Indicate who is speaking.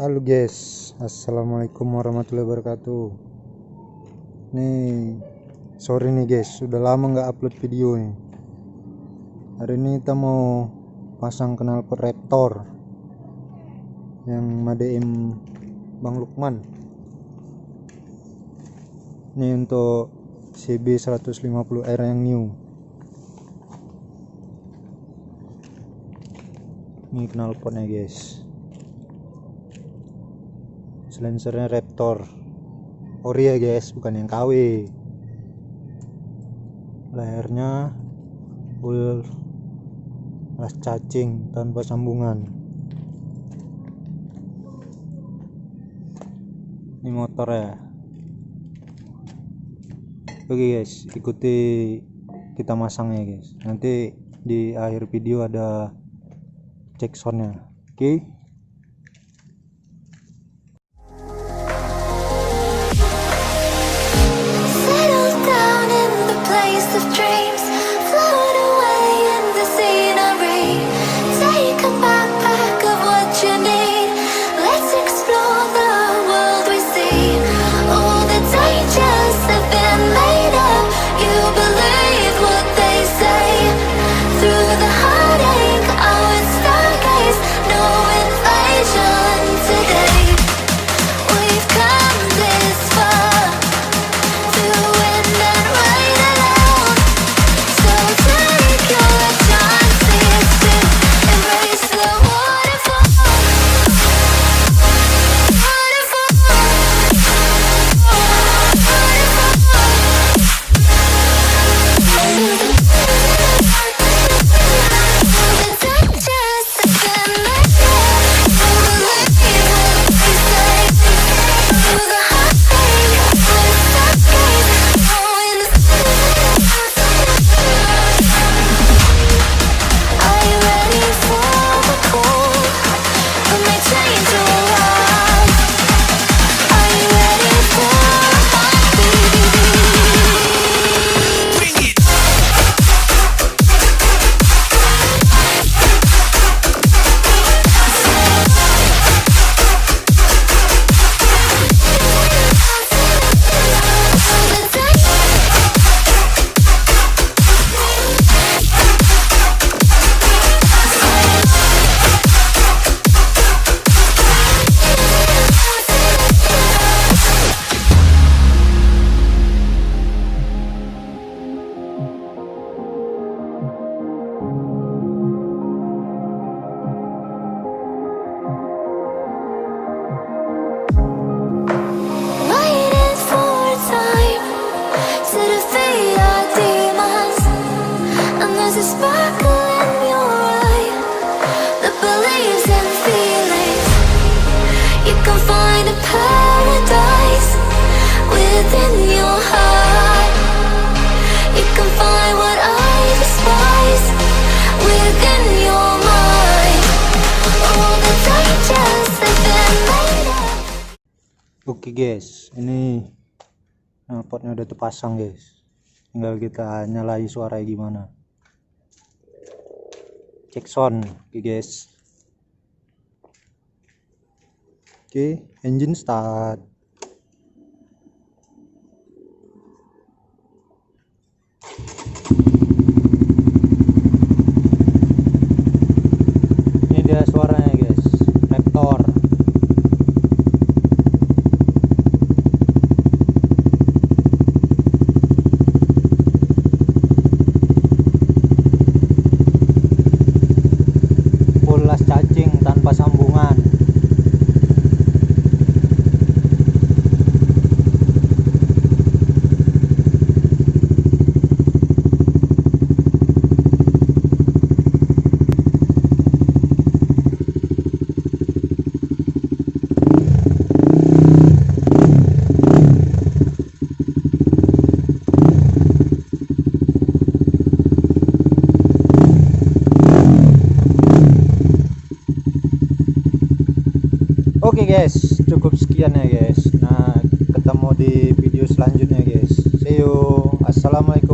Speaker 1: Halo guys, assalamualaikum warahmatullahi wabarakatuh. Nih sorry nih guys, sudah lama nggak upload video nih. Hari ini kita mau pasang knalpot Raptor yang madein Bang Lukman. Ini untuk CB150R yang new. Ini knalpotnya guys. Silencernya Raptor ori ya guys, bukan yang KW. Layarnya full las cacing tanpa sambungan. Ini motor ya. Oke guys, ikuti kita masangnya guys. Nanti di akhir video ada cek soundnya. Oke. Oke guys, ini knalpotnya udah terpasang guys. Tinggal kita nyalain suaranya gimana. Cek sound, oke guys. Oke, engine start. Ini dia suaranya guys, Raptor. Cacing tanpa sambungan. Oke guys, cukup sekian ya guys. Nah, ketemu di video selanjutnya guys. See you. Assalamualaikum.